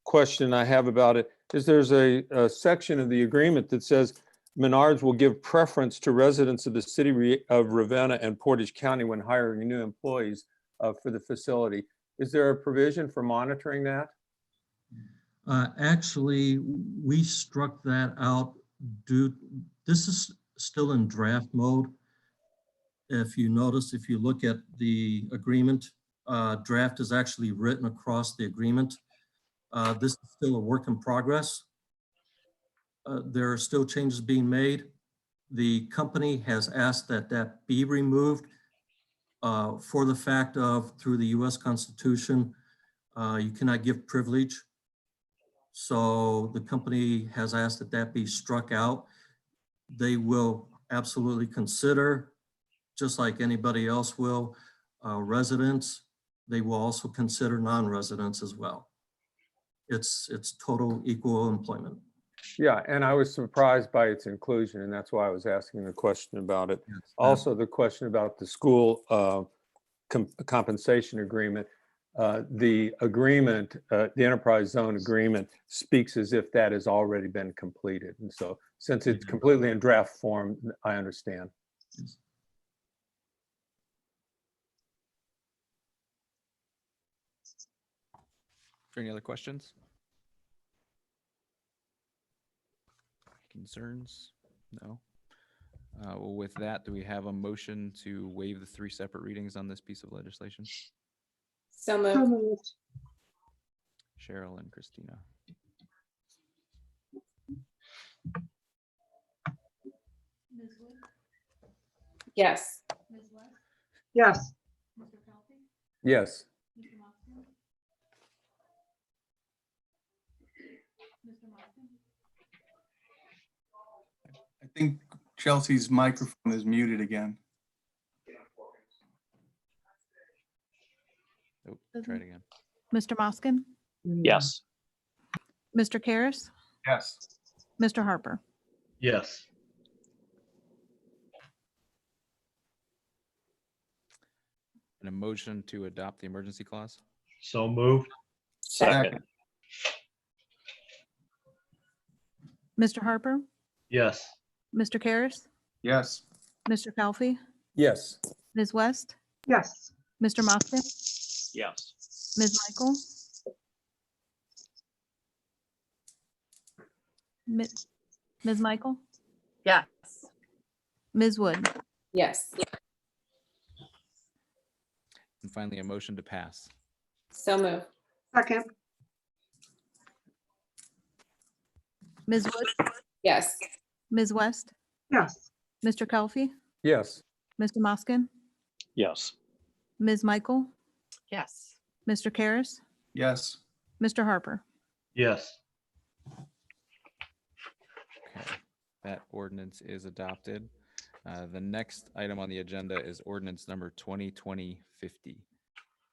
question I have about it is there's a section of the agreement that says Menards will give preference to residents of the city of Ravenna and Portage County when hiring new employees for the facility. Is there a provision for monitoring that? Actually, we struck that out this is still in draft mode. If you notice, if you look at the agreement, draft is actually written across the agreement. This is still a work in progress. There are still changes being made. The company has asked that that be removed for the fact of, through the US Constitution, you cannot give privilege. So the company has asked that that be struck out. They will absolutely consider, just like anybody else will, residents. They will also consider non-residents as well. It's total equal employment. Yeah, and I was surprised by its inclusion, and that's why I was asking the question about it. Yes. Also, the question about the school compensation agreement. The agreement, the enterprise zone agreement speaks as if that has already been completed. And so since it's completely in draft form, I understand. Yes. Any other questions? Concerns? No. Well, with that, do we have a motion to waive the 3 separate readings on this piece of legislation? So So moved. moved. Cheryl and Christina. Yes. Yes. Yes. I think Chelsea's microphone is muted again. Oh, try it again. Mr. Moskin, Yes. Mr. Karas, Yes. Mr. Harper. Yes. And a motion to adopt the emergency clause? So moved. Second. Mr. Harper, Yes. Mr. Karas, Yes. Mr. Calfee, Yes. Ms. West, Yes. Mr. Moskin, Yes. Ms. Michael, Ms. Michael, Yes. Ms. Wood. Yes. And finally, a motion to pass. So moved. Second. Ms. Wood, Yes. Ms. West, Yes. Mr. Calfee, Yes. Mr. Moskin, Yes. Ms. Michael, Yes. Mr. Karas, Yes. Mr. Harper. Yes. Okay, that ordinance is adopted. The next item on the agenda is ordinance number 2020-50.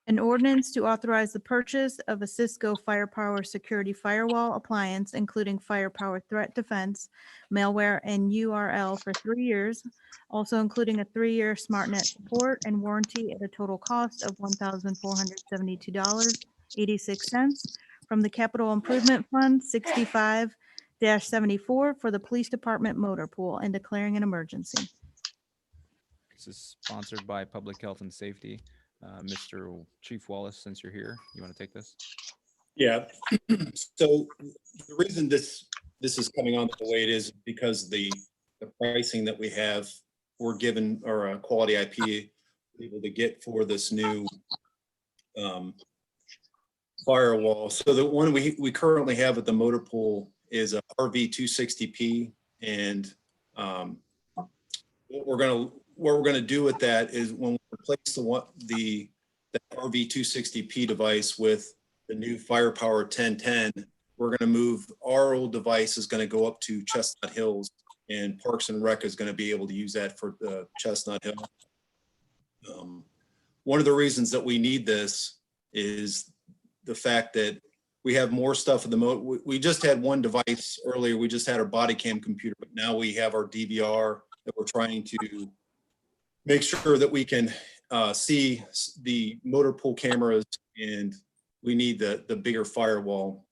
An ordinance to authorize the purchase of a Cisco Firepower Security Firewall appliance, including Firepower Threat Defense, malware, and URL for 3 years, also including a 3-year SmartNet support and warranty at a total cost of $1,472.86 from the Capital Improvement Fund 65-74 for the Police Department motor pool and declaring an emergency. This is sponsored by Public Health and Safety. Mr. Chief Wallace, since you're here, you want to take this? Yeah. So the reason this is coming on the way it is because the pricing that we have, we're given, or Quality IP able to get for this new firewall. So the one we currently have at the motor pool is a RV260P, and what we're gonna do with that is when we replace the RV260P device with the new Firepower 1010, we're gonna move, our old device is gonna go up to Chestnut Hills, and Parks and Rec is gonna be able to use that for the Chestnut Hill. One of the reasons that we need this is the fact that we have more stuff at the we just had one device earlier. We just had our body cam computer, but now we have our DVR that we're trying to make sure that we can see the motor pool cameras, and we need the bigger firewall.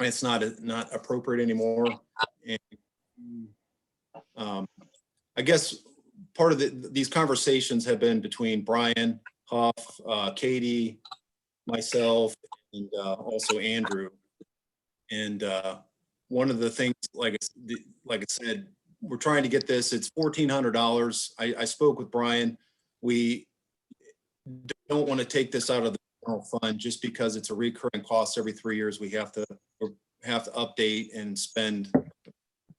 It's not appropriate anymore. And I guess part of these conversations have been between Brian, Huff, Katie, myself, and also Andrew. And one of the things, like I said, we're trying to get this. It's $1,400. I spoke with Brian. We don't want to take this out of the general fund just because it's a recurring cost. Every 3 years we have to update and spend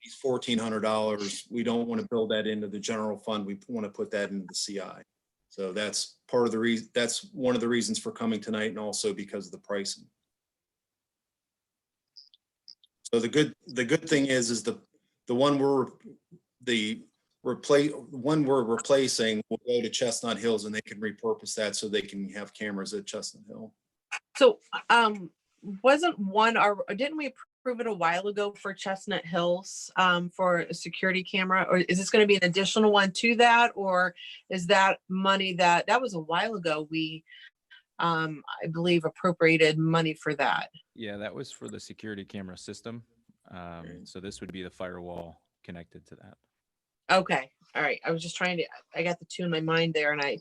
these $1,400. We don't want to build that into the general fund. We want to put that into the CI. So that's part of the reason. That's one of the reasons for coming tonight, and also because of the pricing. So the good thing is the one we're replacing will go to Chestnut Hills, and they can repurpose that so they can have cameras at Chestnut Hill. So wasn't one, or didn't we approve it a while ago for Chestnut Hills for a security camera? Or is this going to be an additional one to that? Or is that money that was a while ago? We, I believe, appropriated money for that. Yeah, that was for the security camera system. So this would be the firewall connected to that. Okay. All right. I was just trying to, I got the two in my mind there, and I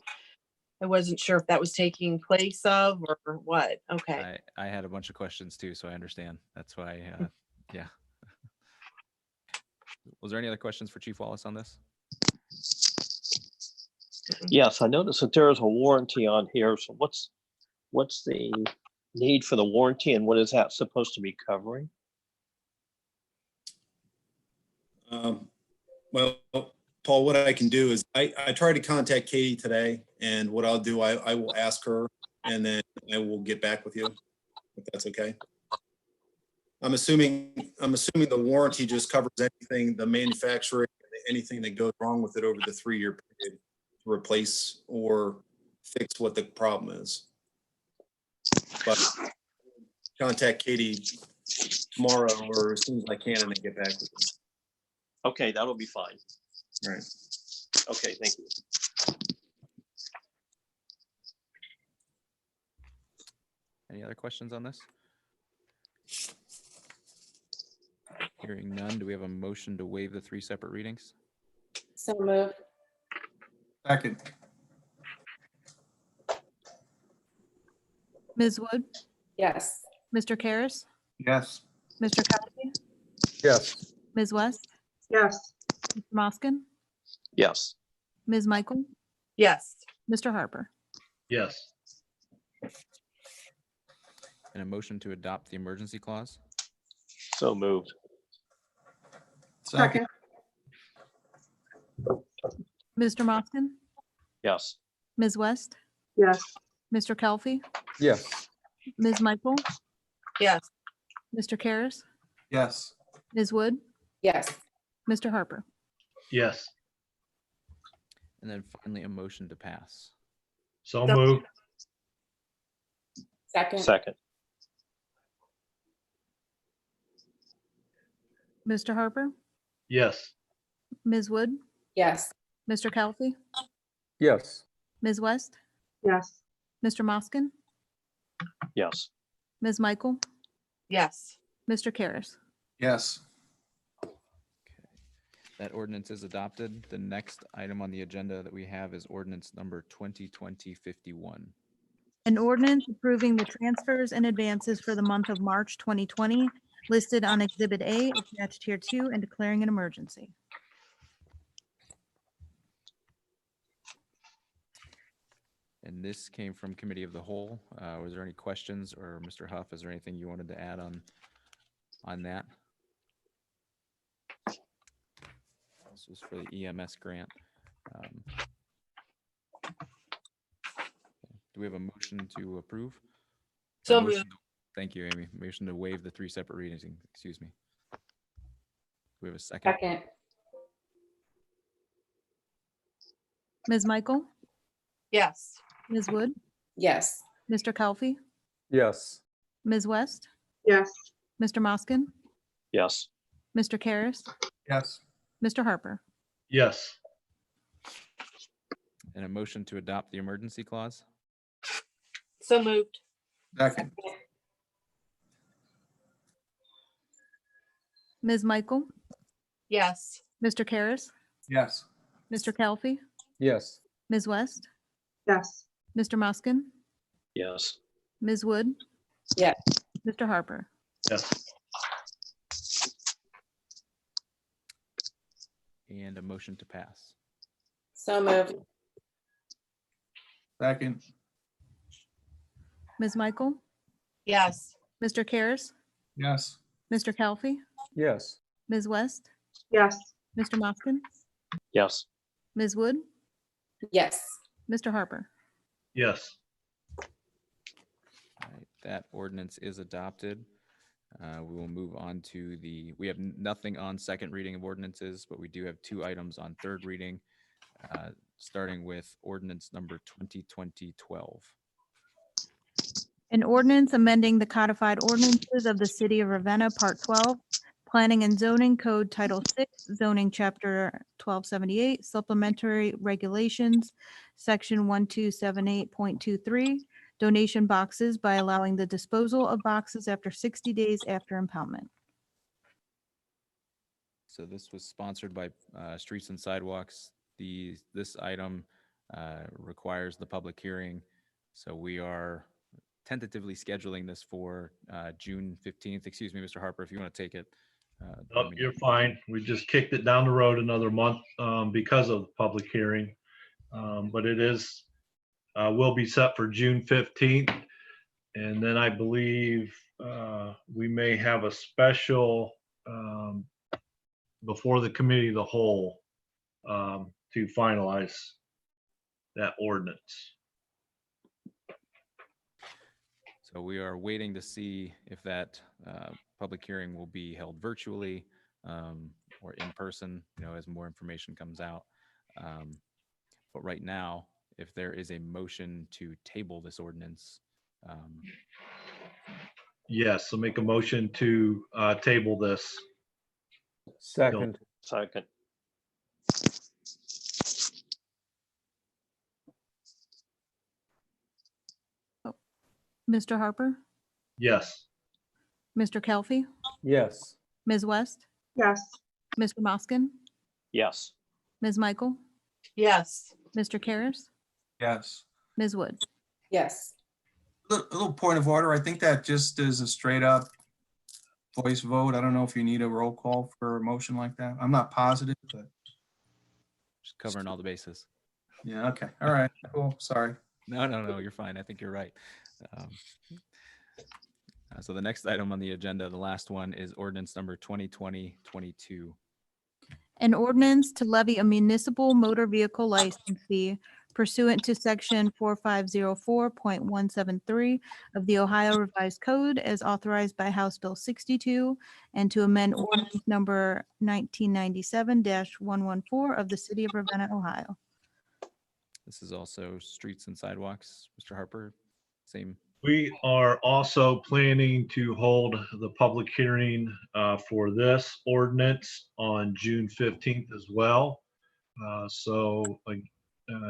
wasn't sure if that was taking place of or what. Okay. I had a bunch of questions too, so I understand. That's why, yeah. Was there any other questions for Chief Wallace on this? Yes, I noticed that there is a warranty on here. So what's the need for the warranty, and what is that supposed to be covering? Well, Paul, what I can do is I tried to contact Katie today, and what I'll do, I will ask her, and then I will get back with you, if that's okay. I'm assuming the warranty just covers anything, the manufacturing, anything that goes wrong with it over the 3-year period to replace or fix what the problem is. But contact Katie tomorrow or as soon as I can, and then get back with you. Okay, that'll be fine. All right. Okay, thank you. Any other questions on this? Hearing none, do we have a motion to waive the 3 separate readings? So moved. Second. Ms. Wood, Yes. Mr. Karas, Yes. Mr. Kowski, Yes. Ms. West, yes, Mr. Moskin, Yes. Ms. Michael, Yes. Mr. Harper. Yes. And a motion to adopt the emergency clause? So moved. Second. Mr. Moskin, Yes. Ms. West, yes, Mr. Kelfi, Yes. Ms. Michael, Yes. Mr. Karas, Yes. Ms. Wood, Yes. Mr. Harper. Yes. And then finally, a motion to pass. So moved. Second. Second. Mr. Harper, Yes. Ms. Wood, Yes. Mr. Kelfi, Yes. Ms. West, yes, Mr. Moskin, Yes. Ms. Michael, Yes. Mr. Karas. Yes. That ordinance is adopted. The next item on the agenda that we have is ordinance number 2020-51. An ordinance approving the transfers and advances for the month of March 2020 listed on Exhibit A attached here to and declaring an emergency. And this came from Committee of the Whole. Was there any questions, or Mr. Huff, is there anything you wanted to add on that? This was for the EMS grant. Do we have a motion to approve? So A motion moved. to- Thank you, Amy. Motion to waive the 3 separate readings, excuse me. Do we have a second? Second. Ms. Michael, Yes. Ms. Wood, Yes. Mr. Kelfi, Yes. Ms. West, Yes. Mr. Moskin, Yes. Mr. Karas, Yes. Mr. Harper. Yes. And a motion to adopt the emergency clause. So moved. Second. Ms. Michael, Yes. Mr. Karas, Yes. Mr. Kelfi, Yes. Ms. West, Yes. Mr. Moskin, Yes. Ms. Wood, Yes. Mr. Harper. Yes. And a motion to pass. So moved. Second. Ms. Michael, Yes. Mr. Karas, Yes. Mr. Kelfi, Yes. Ms. West, Yes. Mr. Moskin, Yes. Ms. Wood, Yes. Mr. Harper. Yes. All right, that ordinance is adopted. We will move on to we have nothing on second reading of ordinances, but we do have 2 items on third reading, starting with ordinance number 2020-12. An ordinance amending the codified ordinances of the city of Ravenna, Part 12, Planning and Zoning Code Title 6, Zoning Chapter 1278, Supplementary Regulations, Section 1278.23, donation boxes by allowing the disposal of boxes after 60 days after impoundment. So this was sponsored by Streets and Sidewalks. This item requires the public hearing. So we are tentatively scheduling this for June 15th. Excuse me, Mr. Harper, if you want to take it. Nope, you're fine. We just kicked it down the road another month because of the public hearing. But it is, will be set for June 15th. And then I believe we may have a special before the committee of the whole to finalize that ordinance. So we are waiting to see if that public hearing will be held virtually or in person, as more information comes out. But right now, if there is a motion to table this ordinance. Yes, so make a motion to table this. Second. Second. Mr. Harper, Yes. Mr. Kelfi, Yes. Ms. West, Yes. Mr. Moskin, Yes. Ms. Michael, Yes. Mr. Karas, Yes. Ms. Wood. Yes. A little point of order. I think that just is a straight up voice vote. I don't know if you need a roll call for a motion like that. I'm not positive, but Just covering all the bases. yeah, okay. All right, cool. Sorry. No, you're fine. I think you're right. So the next item on the agenda, the last one, is ordinance number 2020-22. An ordinance to levy a municipal motor vehicle license fee pursuant to section 4504.173 of the Ohio Revised Code as authorized by House Bill 62 and to amend ordinance number 1997-114 of the city of Ravenna, Ohio. This is also streets and sidewalks. Mr. Harper, same. We are also planning to hold the public hearing for this ordinance on June 15th as well. So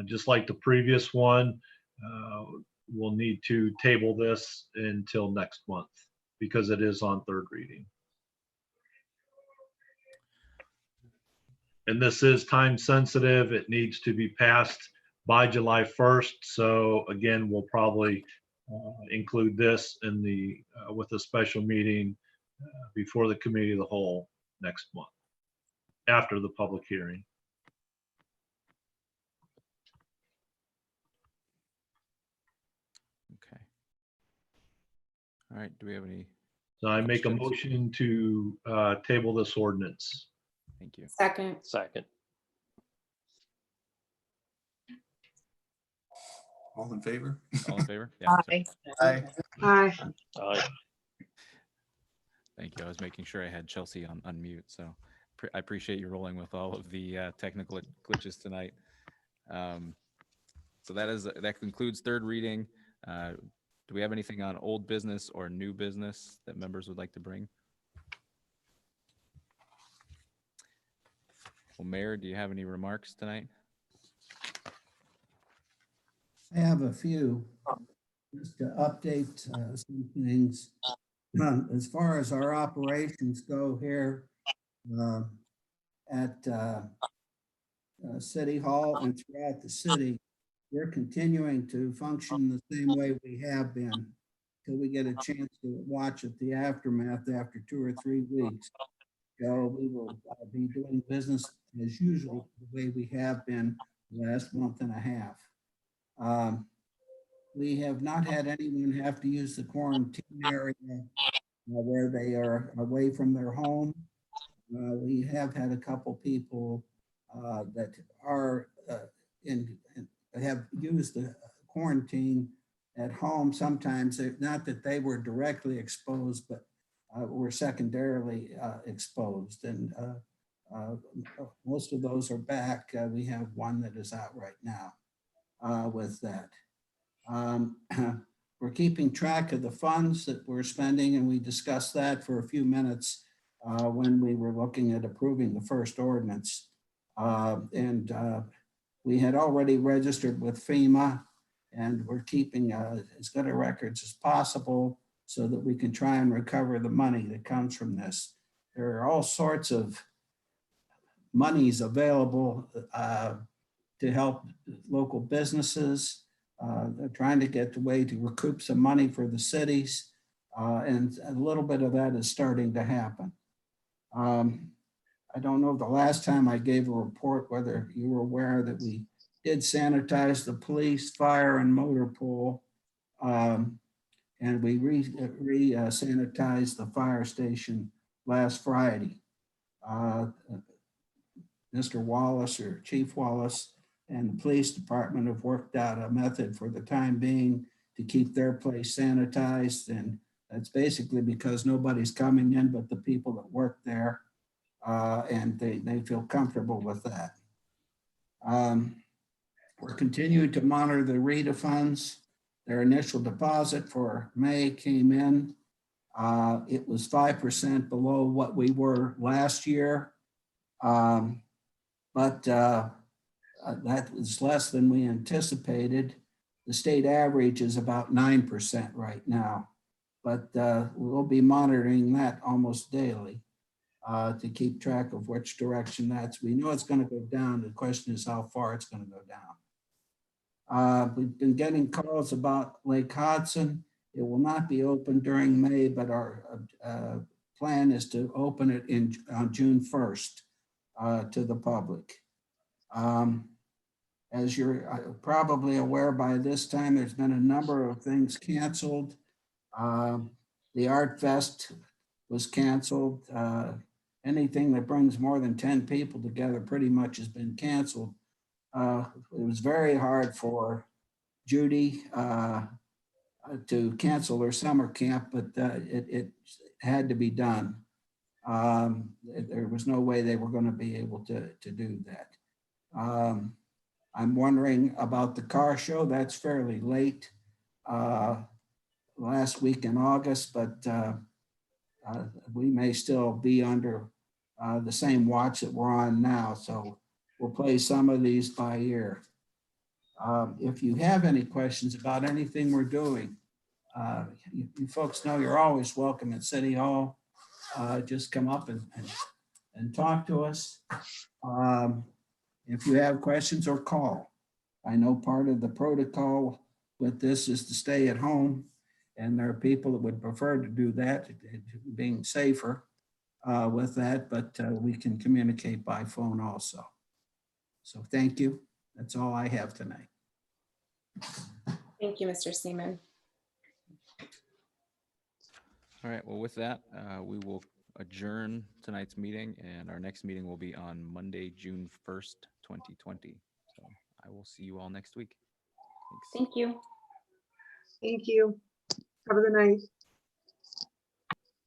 just like the previous one, we'll need to table this until next month because it is on third reading. And this is time sensitive. It needs to be passed by July 1st. So again, we'll probably include this in with a special meeting before the committee of the whole next month after the public hearing. Okay. All right. Do we have any? So I make a questions? motion to table this ordinance. Thank you. Second. Second. All in favor? All in favor? Yeah. sorry. Aye. Aye. Aye. Aye. Thank you. I was making sure I had Chelsea on mute. So I appreciate you rolling with all of the technical glitches tonight. So that concludes third reading. Do we have anything on old business or new business that members would like to bring? Well, Mayor, do you have any remarks tonight? I have a few, just to update some things. As far as our operations go here uh, at City Hall and throughout the city, we're continuing to function the same way we have been till we get a chance to watch it, the aftermath after 2 or 3 weeks. So we will be doing business as usual, the way we have been the last month and a half. We have not had anyone have to use the quarantine area where they are away from their home. We have had a couple people that are have used the quarantine at home. Sometimes, not that they were directly exposed, but were secondarily exposed. And most of those are back. We have one that is out right now with that. We're keeping track of the funds that we're spending, and we discussed that for a few minutes when we were looking at approving the first ordinance. We had already registered with FEMA, and we're keeping as good a records as possible so that we can try and recover the money that comes from this. There are all sorts of monies available to help local businesses. They're trying to get the way to recoup some money for the cities, and a little bit of that is starting to happen. I don't know the last time I gave a report whether you were aware that we did sanitize the police, fire, and motor pool, and we sanitized the fire station last Friday. Mr. Wallace, or Chief Wallace, and the police department have worked out a method for the time being to keep their place sanitized. And that's basically because nobody's coming in but the people that work there, and they feel comfortable with that. We're continuing to monitor the RETA funds. Their initial deposit for May came in. It was 5% below what we were last year. But that was less than we anticipated. The state average is about 9% right now, but we'll be monitoring that almost daily to keep track of which direction that's. We know it's going to go down. The question is how far it's going to go down. We've been getting calls about Lake Hudson. It will not be open during May, but our plan is to open it on June 1st to the public. As you're probably aware by this time, there's been a number of things canceled. The Art Fest was canceled. Anything that brings more than 10 people together pretty much has been canceled. It was very hard for Judy to cancel her summer camp, but it had to be done. There was no way they were going to be able to do that. I'm wondering about the car show. That's fairly late, last week in August, but we may still be under the same watch that we're on now. So we'll play some of these by ear. If you have any questions about anything we're doing, you folks know you're always welcome at City Hall. Just come up and talk to us. If you have questions, or call. I know part of the protocol with this is to stay at home, and there are people that would prefer to do that, being safer with that, but we can communicate by phone also. So thank you. That's all I have tonight. Thank you, Mr. Seaman. All right, well, with that, we will adjourn tonight's meeting, and our next meeting will be on Monday, June 1st, 2020. So I will see you all next week. Thanks. Thank you. Thank you. Have a good night.